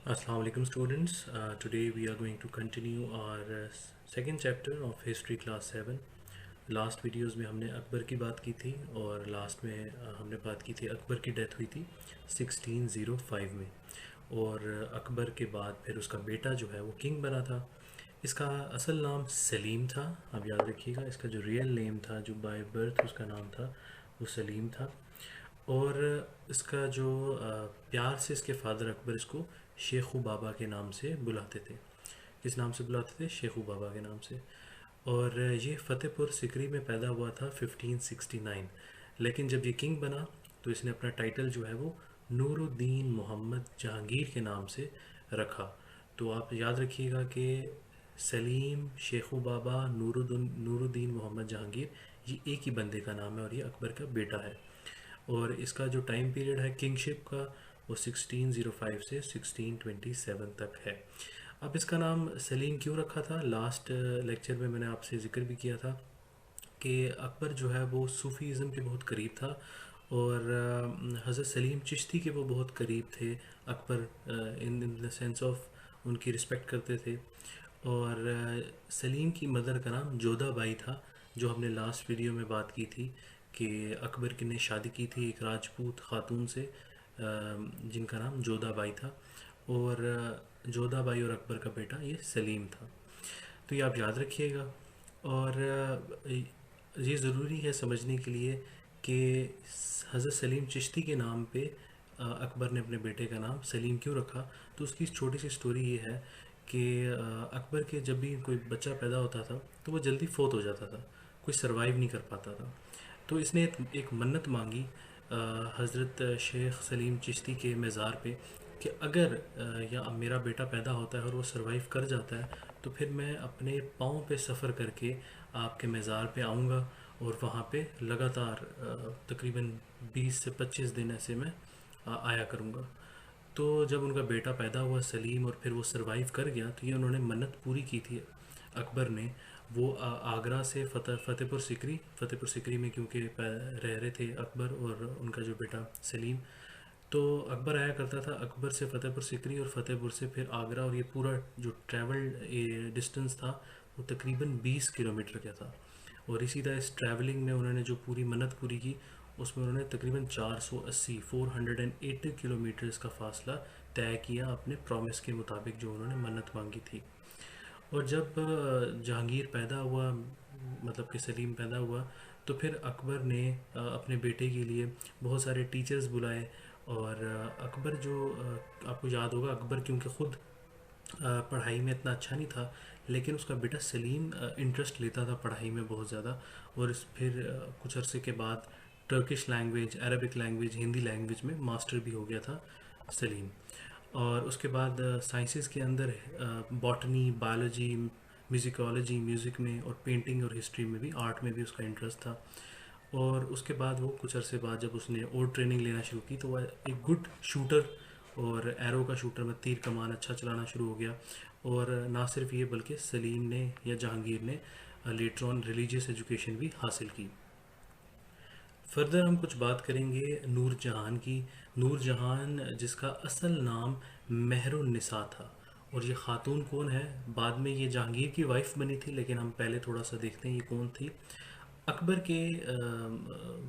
Assalamu alaikum students. Today we are going to continue our second chapter of history class 7. Last videos में हमने अकबर की बात की थी और लास्ट में हमने बात की थी अकबर की डेथ हुई थी 1605 में। और अकबर के बाद फिर उसका बेटा जो है वो किंग बना था। इसका असल नाम सलीम था। अब याद रखिएगा, इसका जो रियल नेम था, जो बाय बर्थ उसका नाम था, वो सलीम था। और इसका जो प्यार से इसके फादर अकबर इसको शेखू बाबा के नाम से बुलाते थे। किस नाम से बुलाते थे? शेखू बाबा के नाम से। और ये फ़तेहपुर सिकरी में पैदा हुआ था 1569। लेकिन जब ये किंग बना तो इसने अपना टाइटल जो है वो नूरुद्दीन मोहम्मद जहांगीर के नाम से रखा। तो आप याद रखिएगा कि सलीम, शेखू बाबा, नूरुद्दीन मोहम्मद जहांगीर, ये एक ही बंदे का नाम है और ये अकबर का बेटा है। और इसका जो टाइम पीरियड है किंगशिप का, वो 1605 से 1627 तक है। अब इसका नाम सलीम क्यों रखा था? लास्ट लेक्चर में मैंने आपसे ज़िक्र भी किया था कि अकबर जो है वो सूफ़ीज़म के बहुत करीब था और हज़रत सलीम चिश्ती के वो बहुत करीब थे। Akbar in the sense of उनकी रिस्पेक्ट करते थे। और सलीम की मदर का नाम जोधा बाई था, जो हमने लास्ट वीडियो में बात की थी कि अकबर की ने शादी की थी एक राजपूत खातून से जिनका नाम जोधा बाई था। और जोधा बाई और अकबर का बेटा ये सलीम था। तो ये आप याद रखिएगा। और ये ज़रूरी है समझने के लिए कि हज़रत सलीम चिश्ती के नाम पे अकबर ने अपने बेटे का नाम सलीम क्यों रखा। तो उसकी छोटी सी स्टोरी ये है कि अकबर के जब भी कोई बच्चा पैदा होता था तो वो जल्दी फोत हो जाता था, कोई सरवाइव नहीं कर पाता था। तो इसने एक मन्नत मांगी हज़रत शेख सलीम चिश्ती के मज़ार पे कि अगर या मेरा बेटा पैदा होता है और वो सरवाइव कर जाता है तो फिर मैं अपने पाँव पे सफ़र करके आपके मज़ार पे आऊँगा और वहाँ पे लगातार तकरीबन 20 से 25 दिन ऐसे मैं आया करूँगा। तो जब उनका बेटा पैदा हुआ सलीम और फिर वो सरवाइव कर गया तो ये उन्होंने मन्नत पूरी की थी अकबर ने। वो आगरा से फ़तेहपुर सिकरी में क्योंकि रह रहे थे अकबर और उनका जो बेटा सलीम, तो अकबर आया करता था अकबर से फ़तेहपुर सिकरी और फ़तेहपुर से फिर आगरा। और ये पूरा जो ट्रैवल डिस्टेंस था वो तकरीबन 20 किलोमीटर का था। और इसी तरह इस ट्रैवलिंग में उन्होंने जो पूरी मन्नत पूरी की उसमें उन्होंने तकरीबन 480 किलोमीटर्स का फासला तय किया अपने प्रॉमिस के मुताबिक जो उन्होंने मन्नत मांगी थी। और जब जहांगीर पैदा हुआ, मतलब कि सलीम पैदा हुआ, तो फिर अकबर ने अपने बेटे के लिए बहुत सारे टीचर्स बुलाए। और अकबर जो आपको याद होगा, अकबर क्योंकि ख़ुद पढ़ाई में इतना अच्छा नहीं था, लेकिन उसका बेटा सलीम इंटरेस्ट लेता था पढ़ाई में बहुत ज़्यादा। और फिर कुछ अरसे के बाद Turkish language, Arabic language, Hindi language में मास्टर भी हो गया था सलीम। और उसके बाद साइंसेस के अंदर बॉटनी, बायोलॉजी, म्यूज़िकोलॉजी, म्यूज़िक में, और पेंटिंग और हिस्ट्री में भी, आर्ट में भी उसका इंटरेस्ट था। और उसके बाद वो कुछ अरसे बाद जब उसने और ट्रेनिंग लेना शुरू की तो वह एक गुड शूटर और एरो का शूटर में तीर कमान अच्छा चलाना शुरू हो गया। और ना सिर्फ ये बल्कि सलीम ने या जहांगीर ने लेटर ऑन रिलीजियस एजुकेशन भी हासिल की। फर्दर हम कुछ बात करेंगे नूर जहान की। नूर जहान जिसका असल नाम मेहरुन्निसा था। और ये ख़ातून कौन है? बाद में ये जहांगीर की वाइफ बनी थी, लेकिन हम पहले थोड़ा सा देखते हैं ये कौन थी। अकबर के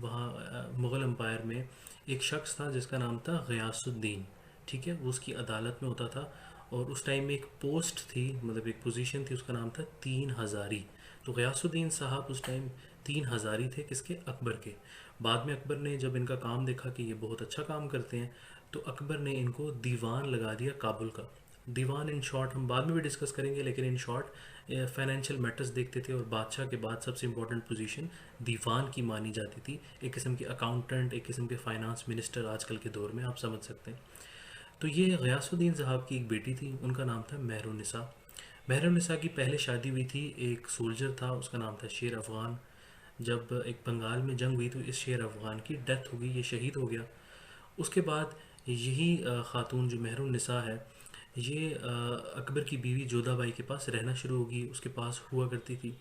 वहाँ मुग़ल एम्पायर में एक शख्स था जिसका नाम था गयासुद्दीन। ठीक है, वो उसकी अदालत में होता था। और उस टाइम में एक पोस्ट थी, मतलब एक पोजीशन थी, उसका नाम था 3 हज़ारी। तो गयासुद्दीन साहब उस टाइम 3 हज़ारी थे, किसके? अकबर के। बाद में अकबर ने जब इनका काम देखा कि ये बहुत अच्छा काम करते हैं तो अकबर ने इनको दीवान लगा दिया काबुल का। दीवान इन शॉर्ट हम बाद में भी डिस्कस करेंगे, लेकिन इन शॉर्ट फाइनेंशियल मैटर्स देखते थे और बादशाह के बाद सबसे इंपॉर्टेंट पोजीशन दीवान की मानी जाती थी। एक किस्म के अकाउंटेंट, एक किस्म के फाइनेंस मिनिस्टर आजकल के दौर में आप समझ सकते हैं। तो ये गयासुद्दीन साहब की एक बेटी थी, उनका नाम था मेहरुन्निसा। मेहरुन्निसा की पहले शादी हुई थी, एक सोल्जर था उसका नाम था शेर अफ़गान। जब एक बंगाल में जंग हुई तो इस शेर अफ़गान की डेथ हो गई, ये शहीद हो गया। उसके बाद यही ख़ातून जो मेहरुन्निसा है, ये अकबर की बीवी जोधाबाई के पास रहना शुरू होगी, उसके पास हुआ करती थी।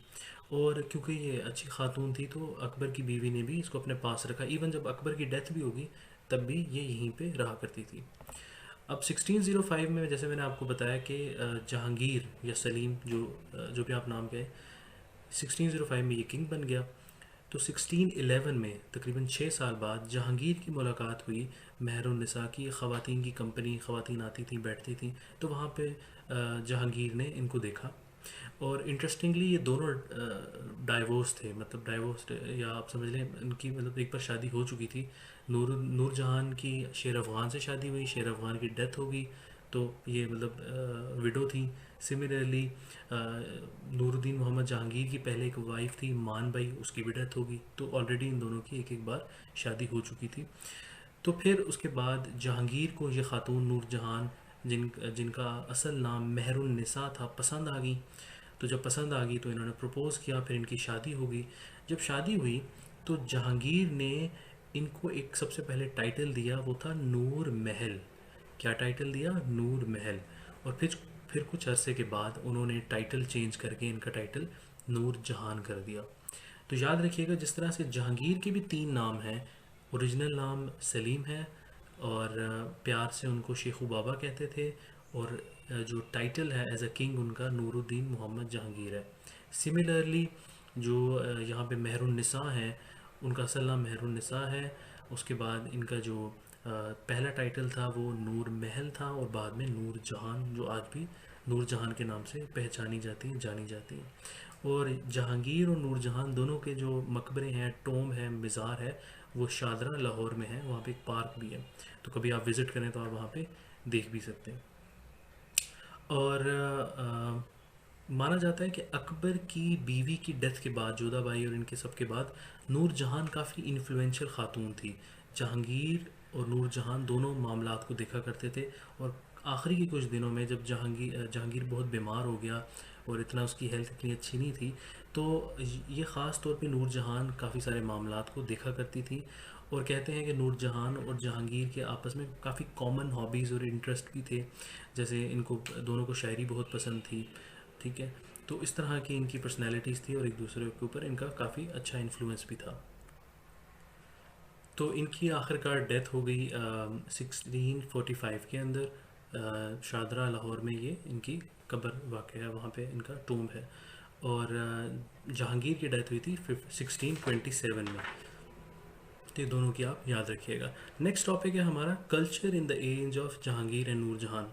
और क्योंकि ये अच्छी ख़ातून थी तो अकबर की बीवी ने भी इसको अपने पास रखा। इवन जब अकबर की डेथ भी होगी तब भी ये यहीं पे रहा करती थी। अब 1605 में जैसे मैंने आपको बताया कि जहांगीर या सलीम जो भी आप नाम कहें, 1605 में ये किंग बन गया। तो 1611 में तकरीबन 6 साल बाद जहांगीर की मुलाकात हुई महरुन्निसा की। ख़वातीन की कंपनी, ख़वातीन आती थी बैठती थी, तो वहाँ पे जहांगीर ने इनको देखा। और इंटरेस्टिंगली ये दोनों डाइवोर्स थे, मतलब डाइवोर्स या आप समझ लें इनकी मतलब एक बार शादी हो चुकी थी। नूरजहान की शेर अफ़गान से शादी हुई, शेर अफ़गान की डेथ हो गई, तो ये मतलब विडो थी। सिमिलरली नूरुद्दीन मोहम्मद जहांगीर की पहले एक वाइफ थी मान भाई, उसकी भी डेथ होगी, तो ऑलरेडी इन दोनों की एक एक बार शादी हो चुकी थी। तो फिर उसके बाद जहांगीर को ये खातून नूरजहान, जिनका असल नाम महरुन्निसा था, पसंद आ गई। तो जब पसंद आ गई तो इन्होंने प्रपोज़ किया, फिर इनकी शादी हो गई। जब शादी हुई तो जहांगीर ने इनको एक सबसे पहले टाइटल दिया, वो था नूर महल। क्या टाइटल दिया? नूर महल। और फिर कुछ अरसे के बाद उन्होंने टाइटल चेंज करके इनका टाइटल नूर जहान कर दिया। तो याद रखिएगा, जिस तरह से जहांगीर के भी 3 नाम हैं, ओरिजिनल नाम सलीम है और प्यार से उनको शेखू बाबा कहते थे, और जो टाइटल है एज अ किंग उनका नूरुद्दीन मोहम्मद जहांगीर है। सिमिलरली जो यहाँ पे महरुन्निसा हैं, उनका असल नाम महरुन्निसा है। उसके बाद इनका जो पहला टाइटल था वो नूर महल था, और बाद में नूर जहान, जो आज भी नूर जहान के नाम से पहचानी जाती है, जानी जाती है। और जहांगीर और नूरजहान दोनों के जो मकबरे हैं, टोम है, मज़ार है, वो शादरा लाहौर में है। वहाँ पे एक पार्क भी है, तो कभी आप विज़िट करें तो आप वहाँ पे देख भी सकते हैं। और माना जाता है कि अकबर की बीवी की डेथ के बाद, जोधाबाई और इनके सब के बाद, नूरजहान काफ़ी इन्फ्लुएंशियल खातून थी। जहांगीर और नूरजहान दोनों मामलात को देखा करते थे। और आखिरी के कुछ दिनों में जब जहांगीर बहुत बीमार हो गया और इतना उसकी हेल्थ इतनी अच्छी नहीं थी, तो ये ख़ास तौर पे नूरजहान काफ़ी सारे मामलात को देखा करती थी। और कहते हैं कि नूरजहान और जहांगीर के आपस में काफ़ी कॉमन हॉबीज़ और इंटरेस्ट भी थे। जैसे इनको दोनों को शायरी बहुत पसंद थी, ठीक है। तो इस तरह की इनकी पर्सनैलिटीज़ थी और एक दूसरे के ऊपर इनका काफ़ी अच्छा इन्फ्लुएंस भी था। तो इनकी आखिरकार डेथ हो गई 1645 के अंदर। शादरा लाहौर में ये इनकी कब्र वाक़ है, वहाँ पे इनका टूम्ब है। और जहांगीर की डेथ हुई थी 1627 में। तो ये दोनों की आप याद रखिएगा। नेक्स्ट टॉपिक है हमारा culture in the age of Jahangir and Noorjahan.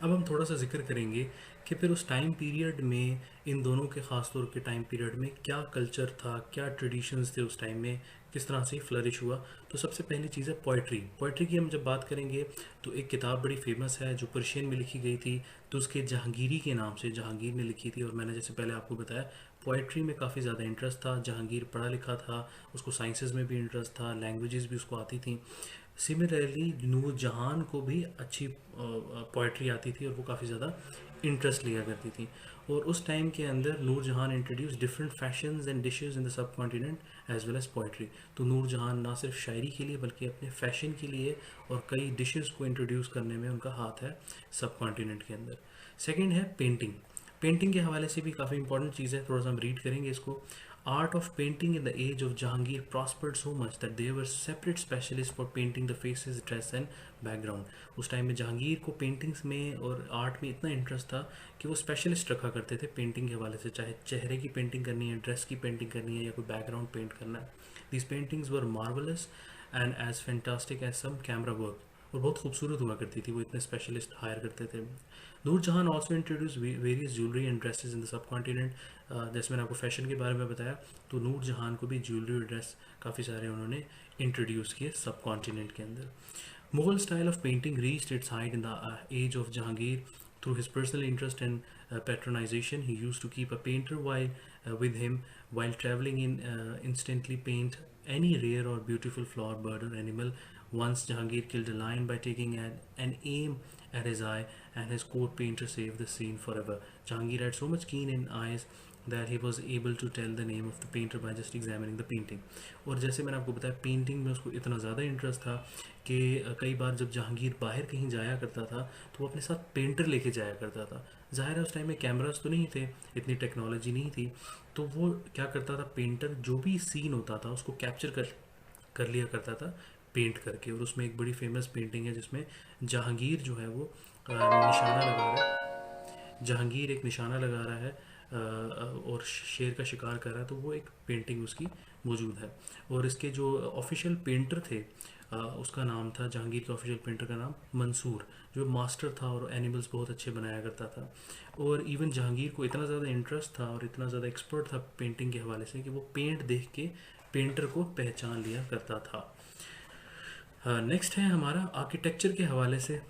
अब हम थोड़ा सा जिक्र करेंगे कि फिर उस टाइम पीरियड में, इन दोनों के ख़ास तौर के टाइम पीरियड में क्या कल्चर था, क्या ट्रेडिशंस थे उस टाइम में, किस तरह से फ्लरिश हुआ। तो सबसे पहली चीज़ है पोइट्री। पोइट्री की हम जब बात करेंगे तो एक किताब बड़ी फेमस है जो पर्शियन में लिखी गई थी, तो उसके जहांगीरी के नाम से जहांगीर ने लिखी थी। और मैंने जैसे पहले आपको बताया, पोइट्री में काफ़ी ज़्यादा इंटरेस्ट था। जहांगीर पढ़ा लिखा था, उसको साइंसेस में भी इंटरेस्ट था, लैंग्वेजेस भी उसको आती थी। सिमिलरली नूरजहान को भी अच्छी पोइट्री आती थी और वो काफ़ी ज़्यादा इंटरेस्ट लिया करती थी। और उस टाइम के अंदर Noorjahan introduce different fashions and dishes in the subcontinent as well as poetry. तो नूरजहान ना सिर्फ शायरी के लिए बल्कि अपने फैशन के लिए और कई डिशेस को इंट्रोड्यूस करने में उनका हाथ है सब कॉन्टिनेंट के अंदर। सेकेंड है पेंटिंग। पेंटिंग के हवाले से भी काफ़ी इंपॉर्टेंट चीज़ है, थोड़ा सा हम रीड करेंगे इसको। Art of painting in the age of Jahangir prospered so much that there were separate specialists for painting the faces, dress and background. उस टाइम में जहांगीर को पेंटिंग्स में और आर्ट में इतना इंटरेस्ट था कि वो स्पेशलिस्ट रखा करते थे पेंटिंग के हवाले से, चाहे चेहरे की पेंटिंग करनी है, ड्रेस की पेंटिंग करनी है, या कोई बैकग्राउंड पेंट करना है। These paintings were marvelous and as fantastic as some camera work. और बहुत खूबसूरत हुआ करती थी, वो इतने स्पेशलिस्ट हायर करते थे। Noorjahan also introduce various jewellery and dresses in the subcontinent. जैसे मैंने आपको फैशन के बारे में बताया, तो नूरजहान को भी ज्वेलरी और ड्रेस काफ़ी सारे उन्होंने इंट्रोड्यूस किए सब कॉन्टिनेंट के अंदर। Mughal style of painting reached its height in the age of Jahangir through his personal interest and patronization. He used to keep a painter with him while traveling in instantly paint any rare or beautiful flower, bird or animal. Once Jahangir killed a lion by taking an aim at his eye, and his court painter saved the scene forever. Jahangir had so much keen in eyes that he was able to tell the name of the painter by just examining the painting. और जैसे मैंने आपको बताया, painting में उसको इतना ज़्यादा interest था कि कई बार जब जहांगीर बाहर कहीं जाया करता था तो वो अपने साथ पेंटर लेके जाया करता था। ज़ाहिर है उस टाइम में कैमरास तो नहीं थे, इतनी टेक्नोलॉजी नहीं थी, तो वो क्या करता था, पेंटर जो भी सीन होता था उसको कैप्चर कर लिया करता था पेंट करके। और उसमें एक बड़ी फेमस पेंटिंग है जिसमें जहांगीर जो है वो निशाना लगा रहा है, जहांगीर एक निशाना लगा रहा है और शेर का शिकार कर रहा है, तो वो एक पेंटिंग उसकी मौजूद है। और इसके जो ऑफिशियल पेंटर थे उसका नाम था, जहांगीर के ऑफिशियल पेंटर का नाम मंसूर, जो मास्टर था और एनिमल्स बहुत अच्छे बनाया करता था। और इवन जहांगीर को इतना ज़्यादा इंटरेस्ट था और इतना ज़्यादा एक्सपर्ट था पेंटिंग के हवाले से कि वो पेंट देख के पेंटर को पहचान लिया करता था। नेक्स्ट है हमारा आर्किटेक्चर के हवाले से।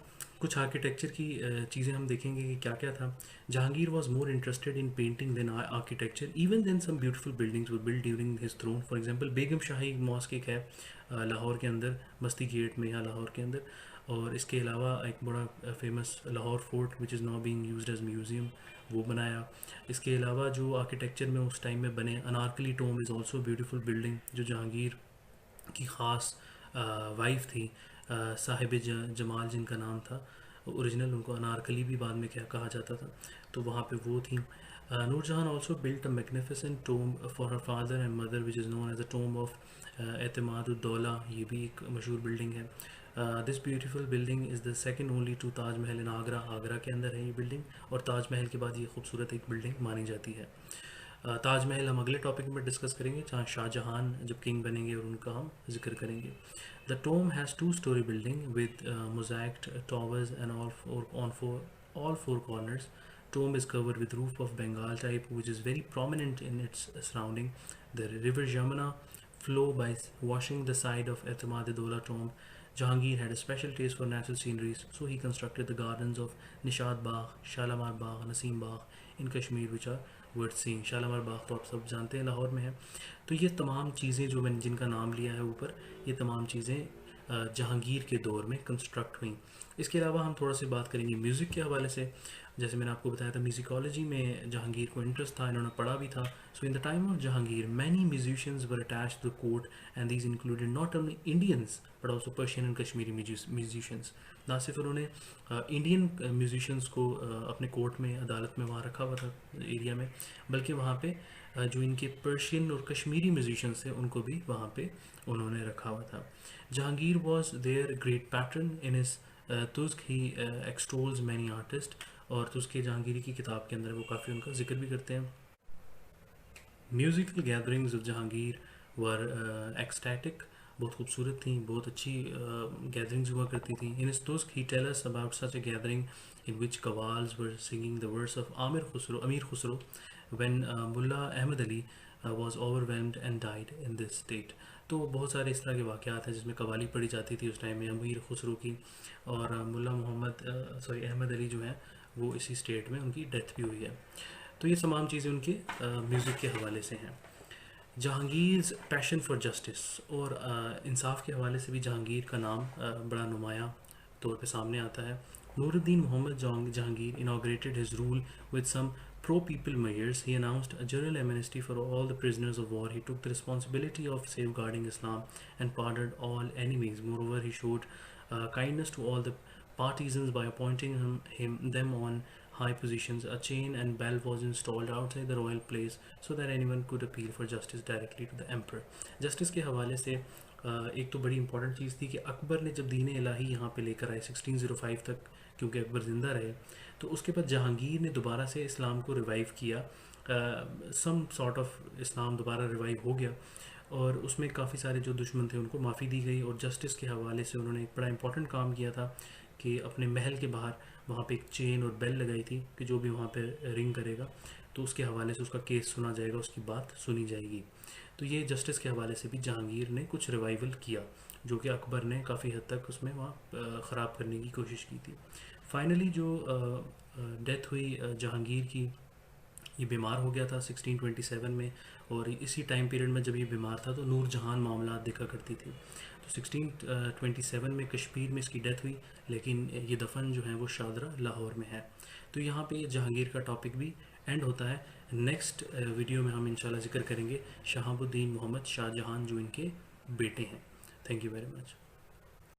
कुछ आर्किटेक्चर की चीज़ें हम देखेंगे कि क्या क्या था। Jahangir was more interested in painting than architecture, even then some beautiful buildings were build during his throne. For example Begum Shahi mosque एक है लाहौर के अंदर, बस्ती गेट में या लाहौर के अंदर। और इसके अलावा एक बड़ा famous Lahore fort which is now being used as museum, वो बनाया। इसके अलावा जो आर्किटेक्चर में उस टाइम में बने, Anarkali tomb is also beautiful building, जो जहांगीर की ख़ास वाइफ थी साहिब जमाल जिनका नाम था ओरिजिनल, उनको अनारकली भी बाद में क्या कहा जाता था, तो वहाँ पे वो थी। Nur Jahan also built a magnificent tomb for her father and mother which is known as a tomb of Itimad ud Daulah, ये भी एक मशहूर बिल्डिंग है। This beautiful building is the second only to Taj Mahal in Agra, Agra के अंदर है ये बिल्डिंग, और ताजमहल के बाद ये खूबसूरत एक बिल्डिंग मानी जाती है। ताजमहल हम अगले टॉपिक में डिस्कस करेंगे, जहाँ शाहजहां जब किंग बनेंगे और उनका हम जिक्र करेंगे। The tomb has two story building with mosaicked towers and all four corners. Tomb is covered with roof of Bengal type, which is very prominent in its surrounding. The river Jamuna flow by washing the side of Etemad-e-Dola tomb. Jahangir had a special taste for natural sceneries, so he constructed the gardens of Nishad Bagh, Shalamar Bagh, Naseem Bagh in Kashmir, which are worth seen. Shalimar Bagh तो आप सब जानते हैं लाहौर में है। तो ये तमाम चीज़ें जो मैंने जिनका नाम लिया है ऊपर, ये तमाम चीज़ें जहांगीर के दौर में कंस्ट्रक्ट हुई। इसके अलावा हम थोड़ा सी बात करेंगे म्यूज़िक के हवाले से। जैसे मैंने आपको बताया था म्यूजिकोलॉजी में जहांगीर को इंटरेस्ट था, इन्होंने पढ़ा भी था। So in the time of Jahangir many musicians were attached to the court and these included not only Indians but also Persian and Kashmiri musicians. ना सिर्फ उन्होंने इंडियन म्यूजिशियंस को अपने कोर्ट में, अदालत में वहाँ रखा हुआ था एरिया में, बल्कि वहाँ पे जो इनके पर्शियन और कश्मीरी म्यूजिशियंस थे उनको भी वहाँ पे उन्होंने रखा हुआ था। Jahangir was their great patron in his Tuzuk, he extols many artist. और तुज़्क जहांगीरी की किताब के अंदर वो काफ़ी उनका जिक्र भी करते हैं। Musical gatherings of Jahangir were ecstatic, बहुत खूबसूरत थी, बहुत अच्छी गैदरिंग्स हुआ करती थी। In Tuzuk he tells us about such a gathering in which qawwals were singing the words of Amir Khusro when Mulla Ahmad Ali was overwhelmed and died in this state। तो बहुत सारे इस तरह के वाक़यात हैं जिसमें कवाली पढ़ी जाती थी उस टाइम में अमीर खुसरो की, और मुल्ला अहमद अली जो हैं वो इसी स्टेट में उनकी डेथ भी हुई है। तो ये तमाम चीज़ें उनके म्यूज़िक के हवाले से हैं। जहांगीर पैशन फॉर जस्टिस और इंसाफ के हवाले से भी जहांगीर का नाम बड़ा नुमाया तौर पे सामने आता है। Nooruddin Mohammad Jahangir inaugurated his rule with some pro-people measures. He announced a general amnesty for all the prisoners of war. He took the responsibility of safeguarding Islam and pardoned all enemies. Moreover, he showed kindness to all the partisans by appointing them on high positions. A chain and bell was installed outside the royal place so that anyone could appeal for justice directly to the emperor. Justice के हवाले से एक तो बड़ी important चीज़ थी कि अकबर ने जब दीन इलाही यहाँ पे लेकर आए 1605 तक, क्योंकि अकबर ज़िंदा रहे, तो उसके बाद जहांगीर ने दोबारा से इस्लाम को रिवाइव किया। सम सॉर्ट ऑफ इस्लाम दोबारा रिवाइव हो गया और उसमें काफ़ी सारे जो दुश्मन थे उनको माफ़ी दी गई। और जस्टिस के हवाले से उन्होंने एक बड़ा इंपॉर्टेंट काम किया था कि अपने महल के बाहर वहाँ पे एक चेन और बेल लगाई थी कि जो भी वहाँ पे रिंग करेगा तो उसके हवाले से उसका केस सुना जाएगा, उसकी बात सुनी जाएगी। तो ये जस्टिस के हवाले से भी जहांगीर ने कुछ रिवाइवल किया जो कि अकबर ने काफ़ी हद तक उसमें वहाँ ख़राब करने की कोशिश की थी। फाइनली जो डेथ हुई जहांगीर की, ये बीमार हो गया था 1627 में, और इसी टाइम पीरियड में जब ये बीमार था तो नूरजहान मामला देखा करती थी। तो 1627 में कश्मीर में इसकी डेथ हुई, लेकिन ये दफन जो है वो शादरा लाहौर में है। तो यहाँ पे जहांगीर का टॉपिक भी एंड होता है। नेक्स्ट वीडियो में हम इंशाल्लाह जिक्र करेंगे शहाबुद्दीन मोहम्मद शाहजहां जो इनके बेटे हैं। Thank you very much.